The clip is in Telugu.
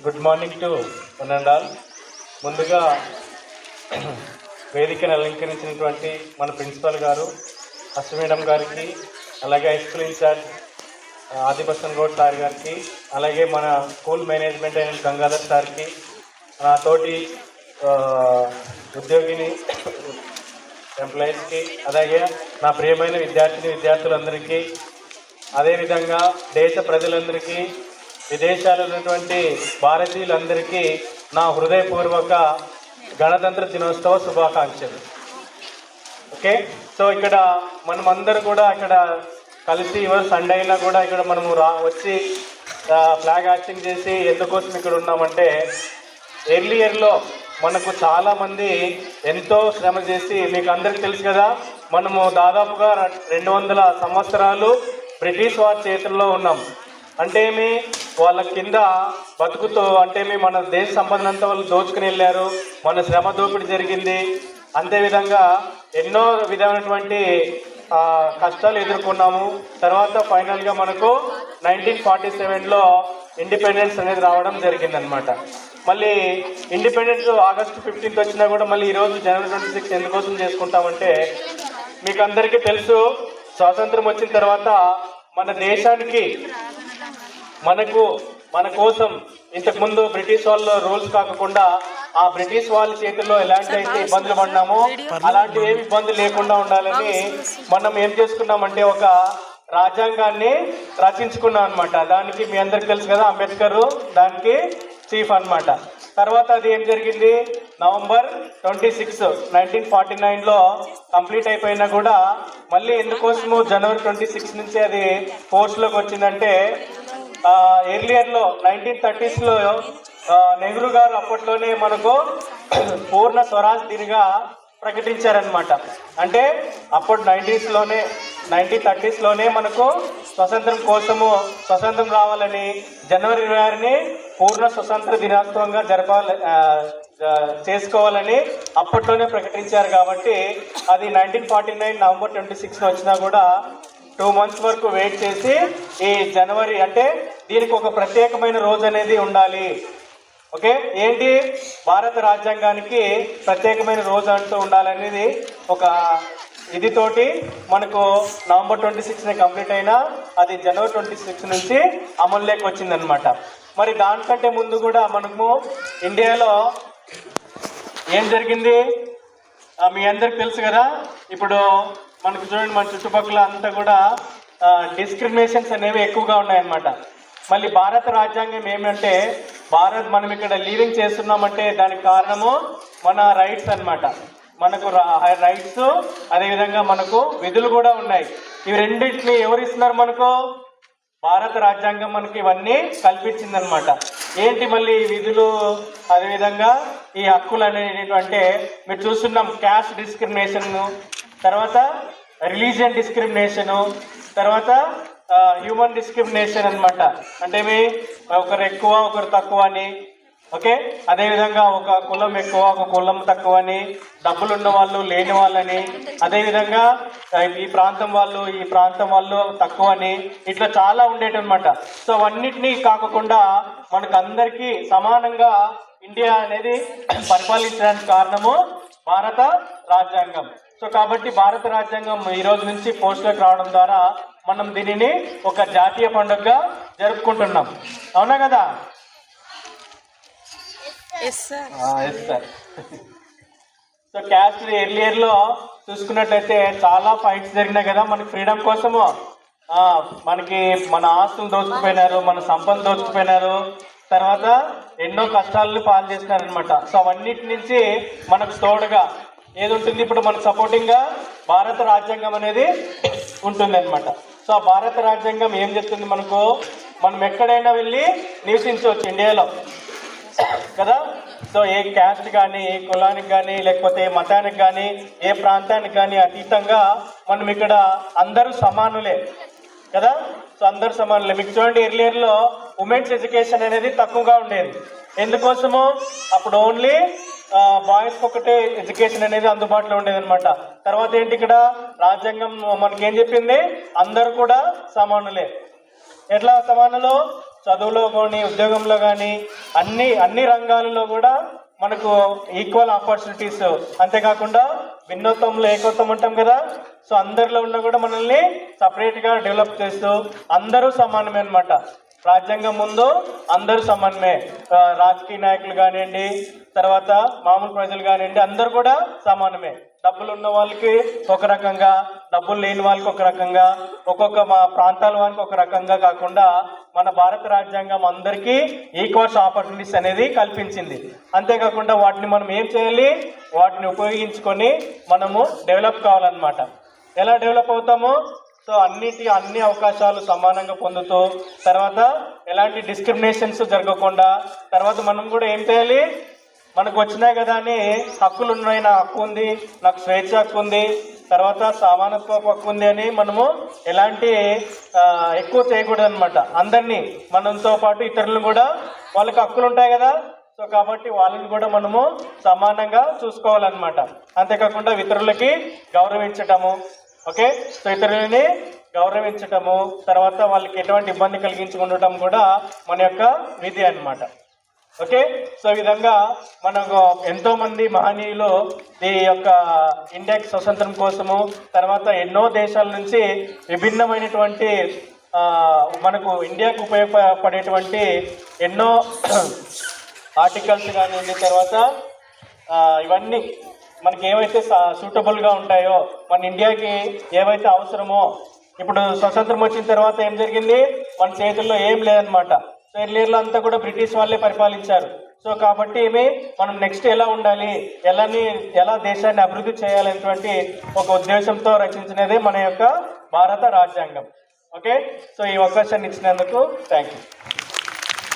Good morning to one and all. ముందుగా వేదికను అలంకరించినటువంటి మన ప్రిన్సిపల్ గారు మేడం గారికి, అలాగే high school incharge Adibasan Goud sir గారికి, అలాగే మన స్కూల్ మేనేజ్మెంట్ అయిన గంగాధర్ సార్కి, నా తోటి ఉద్యోగిని ఎంప్లాయీస్కి, అలాగే నా ప్రియమైన విద్యార్థులందరికీ, అదేవిధంగా దేశ ప్రజలందరికీ, విదేశాల్లో ఉన్నటువంటి భారతీయులందరికీ నా హృదయపూర్వక గణతంత్ర దినోత్సవ శుభాకాంక్షలు. ఓకే, సో ఇక్కడ మనమందరూ కూడా ఇక్కడ కలిసి సండే అయినా కూడా ఇక్కడ మనము వచ్చి ఫ్లాగ్ హాస్టింగ్ చేసి ఎందుకోసం ఇక్కడ ఉన్నామంటే, ఎర్లియర్లో మనకు చాలామంది ఎంతో శ్రమ చేసి, మీకు అందరికీ తెలుసు కదా, మనము దాదాపుగా 200 సంవత్సరాలు బ్రిటిష్ వారి చేతుల్లో ఉన్నాం. అంటే వాళ్ళ కింద బతుకుతూ అంటే మన దేశ సంపదన అంతా వాళ్ళు దోచుకుని వెళ్ళారు, మన శ్రమ దోపిడీ జరిగింది. అంతేవిధంగా ఎన్నో విధమైనటువంటి కష్టాలు ఎదుర్కొన్నాము. తర్వాత ఫైనల్గా మనకు 1947లో ఇండిపెండెన్స్ అనేది రావడం జరిగిందనమాట. మళ్ళీ ఇండిపెండెన్స్ ఆగస్టు 15 వచ్చినా కూడా మళ్ళీ ఈరోజు జనవరి 26 ఎందుకోసం చేసుకుంటామంటే, మీకు అందరికీ తెలుసు, స్వాతంత్రం వచ్చిన తర్వాత మన దేశానికి మన కోసం ఇంతకుముందు బ్రిటిష్ వాళ్ళ రూల్స్ కాకుండా ఆ బ్రిటిష్ వాళ్ళ చేతుల్లో ఎలాంటి అయితే ఇబ్బందులు పడినామో అలాంటి ఏమి ఇబ్బందులు లేకుండా ఉండాలని మనం ఏం చేసుకున్నామంటే ఒక రాజ్యాంగాన్ని రచించుకున్నాం అనమాట. దానికి మీ అందరికి తెలుసు కదా, అంబేద్కర్ దానికి చీఫ్ అనమాట. తర్వాత అది ఏం జరిగింది, నవంబర్ 26, 1949లో కంప్లీట్ అయిపోయినా కూడా మళ్ళీ ఎందుకోసము జనవరి 26 నుంచి అది ఫోర్స్లోకి వచ్చిందంటే, ఎర్లియర్లో 1930sలో నెహ్రూ గారు అప్పట్లోనే మనకు పూర్ణ స్వరాజ్ దినిగా ప్రకటించారనమాట. అంటే అప్పుడు 1930sలోనే మనకు స్వతంత్రం రావాలని జనవరి 26ని పూర్ణ స్వతంత్ర దినోత్సవంగా చేసుకోవాలని అప్పట్లోనే ప్రకటించారు. కాబట్టి అది 1949 నవంబర్ 26 వచ్చినా కూడా 2 months వరకు వెయిట్ చేసి ఈ జనవరి అంటే దీనికి ఒక ప్రత్యేకమైన రోజు అనేది ఉండాలి. ఓకే, ఏంటి, భారత రాజ్యాంగానికి ప్రత్యేకమైన రోజు అంటూ ఉండాలనేది ఒక ఇదితోటి మనకు నవంబర్ 26ని కంప్లీట్ అయినా అది జనవరి 26 నుంచి అమల్లోకి వచ్చిందనమాట. మరి దానికంటే ముందు కూడా మనము ఇండియాలో ఏం జరిగింది మీ అందరికి తెలుసు కదా. ఇప్పుడు మనకు చూడండి, మన చుట్టుపక్కల అంతా కూడా డిస్క్రిమినేషన్స్ అనేవి ఎక్కువగా ఉన్నాయన్నమాట. మళ్ళీ భారత రాజ్యాంగం ఏమంటే, మనం ఇక్కడ లీవింగ్ చేస్తున్నామంటే దానికి కారణము మన రైట్స్ అన్నమాట. మనకు రైట్స్, అదేవిధంగా మనకు విధులు కూడా ఉన్నాయి. ఇవి రెండింటిని ఎవరు ఇస్తున్నారు మనకు? భారత రాజ్యాంగం మనకి ఇవన్నీ కల్పించిందనమాట. ఏంటి మళ్ళీ ఈ విధులు, అదేవిధంగా ఈ హక్కులు అనేవి అంటే మీరు చూస్తున్నాం, క్యాస్ట్ డిస్క్రిమినేషన్, తర్వాత రిలీజియన్ డిస్క్రిమినేషను, తర్వాత హ్యూమన్ డిస్క్రిమినేషన్ అనమాట. అంటే ఒకరు ఎక్కువ ఒకరు తక్కువ అని. ఓకే, అదేవిధంగా ఒక కులం ఎక్కువ ఒక కులం తక్కువ అని, డబ్బులున్న వాళ్ళు లేని వాళ్ళని, అదేవిధంగా ఈ ప్రాంతం వాళ్ళు తక్కువ అని, ఇట్లా చాలా ఉండేటన్నమాట. సో అవన్నిటినీ కాకుండా మనకు అందరికీ సమానంగా ఇండియా అనేది పరిపాలించడానికి కారణము భారత రాజ్యాంగం. సో కాబట్టి భారత రాజ్యాంగం ఈ రోజు నుంచి పోస్టులోకి రావడం ద్వారా మనం దీనిని ఒక జాతీయ పండుగగా జరుపుకుంటున్నాం. అవునా కదా? సార్. సో క్యాస్ట్ ఎర్లియర్లో చూసుకున్నట్లయితే చాలా ఫైట్స్ జరిగినాయి కదా మనకి ఫ్రీడమ్ కోసము. మనకి మన ఆస్తులు దోచుకుపోయినారు, మన సంపద దోచుకుపోయినారు, తర్వాత ఎన్నో కష్టాలను పాలు చేసినారనమాట. సో అవన్నిటి నుంచి మనకు తోడుగా ఏది ఉంటుంది, ఇప్పుడు మనకు సపోర్టింగ్గా భారత రాజ్యాంగం అనేది ఉంటుంది అనమాట. సో ఆ భారత రాజ్యాంగం ఏం చెప్తుంది మనకు, మనం ఎక్కడైనా వెళ్ళి నివసించవచ్చు ఇండియాలో కదా. సో ఏ క్యాస్ట్ కానీ, ఏ కులానికి కానీ, లేకపోతే ఏ మతానికి కానీ, ఏ ప్రాంతానికి కానీ అతీతంగా మనం ఇక్కడ అందరూ సమానులే కదా. సో అందరు సమానులే. మీకు చూడండి, ఎర్లియర్లో ఉమెన్స్ ఎడ్యుకేషన్ అనేది తక్కువగా ఉండేది. ఎందుకోసము, అప్పుడు ఓన్లీ బాయ్స్కి ఒకటే ఎడ్యుకేషన్ అనేది అందుబాటులో ఉండేది అనమాట. తర్వాత ఏంటి, ఇక్కడ రాజ్యాంగం మనకేం చెప్పింది, అందరూ కూడా సమానులే. ఎట్లా సమానులు? చదువులో కానీ ఉద్యోగంలో కానీ అన్ని రంగాలలో కూడా మనకు ఈక్వల్ ఆపర్చునిటీస్, అంతేకాకుండా భిన్నత్వంలో ఏకత్వం ఉంటాం కదా. సో అందరిలో ఉన్న కూడా మనల్ని సపరేట్గా డెవలప్ చేస్తూ అందరూ సమానమే అనమాట. రాజ్యాంగం ముందు అందరూ సమానమే. రాజకీయ నాయకులు కానివ్వండి, తర్వాత మామూలు ప్రజలు కానివ్వండి, అందరూ కూడా సమానమే. డబ్బులు ఉన్న వాళ్ళకి ఒక రకంగా, డబ్బులు లేని వాళ్ళకి ఒక రకంగా, ఒక్కొక్క మా ప్రాంతాల వాళ్ళకి ఒక రకంగా కాకుండా మన భారత రాజ్యాంగం అందరికీ ఈక్వల్స్ ఆపర్చునిటీస్ అనేది కల్పించింది. అంతేకాకుండా వాటిని మనం ఏం చేయాలి, వాటిని ఉపయోగించుకొని మనము డెవలప్ కావాలన్నమాట. ఎలా డెవలప్ అవుతాము? సో అన్ని అవకాశాలు సమానంగా పొందుతూ, తర్వాత ఎలాంటి డిస్క్రిమినేషన్స్ జరగకుండా, తర్వాత మనం కూడా ఏం చేయాలి, మనకు వచ్చినాయి కదా అని హక్కులు ఉన్నాయి, నా హక్కు ఉంది, నాకు స్వేచ్ఛ హక్కు ఉంది, తర్వాత సమానత్వ హక్కు ఉంది అని మనము ఎలాంటి ఎక్కువ చేయకూడదు అనమాట. అందరినీ మనతో పాటు ఇతరులను కూడా వాళ్ళకి హక్కులు ఉంటాయి కదా. సో కాబట్టి వాళ్ళని కూడా మనము సమానంగా చూసుకోవాలన్నమాట. అంతేకాకుండా ఇతరులకి గౌరవించటము, ఓకే. సో ఇతరులని గౌరవించటము, తర్వాత వాళ్ళకి ఎటువంటి ఇబ్బంది కలిగించుకుండటం కూడా మన యొక్క విధి అన్నమాట. ఓకే. సో ఈ విధంగా మనకు ఎంతో మంది మహనీయులు ఈ యొక్క ఇండియాకి స్వతంత్రం కోసము, తర్వాత ఎన్నో దేశాల నుంచి విభిన్నమైనటువంటి మనకు ఇండియాకు ఉపయోగపడేటువంటి ఎన్నో ఆర్టికల్స్ కానివ్వండి, తర్వాత ఇవన్నీ మనకి ఏవైతే సూటబుల్గా ఉంటాయో, మన ఇండియాకి ఏవైతే అవసరమో. ఇప్పుడు స్వతంత్రం వచ్చిన తర్వాత ఏం జరిగింది, మన చేతుల్లో ఏం లేదనమాట. సో ఎర్లీయర్లో అంతా కూడా బ్రిటిష్ వాళ్ళే పరిపాలించారు. సో కాబట్టి మనం నెక్స్ట్ ఎలా ఉండాలి, ఎలా దేశాన్ని అభివృద్ధి చేయాలనేటువంటి ఒక ఉద్దేశంతో రచించినదే మన యొక్క భారత రాజ్యాంగం. ఓకే. సో ఈ అవకాశాన్ని ఇచ్చినందుకు థ్యాంక్ యూ.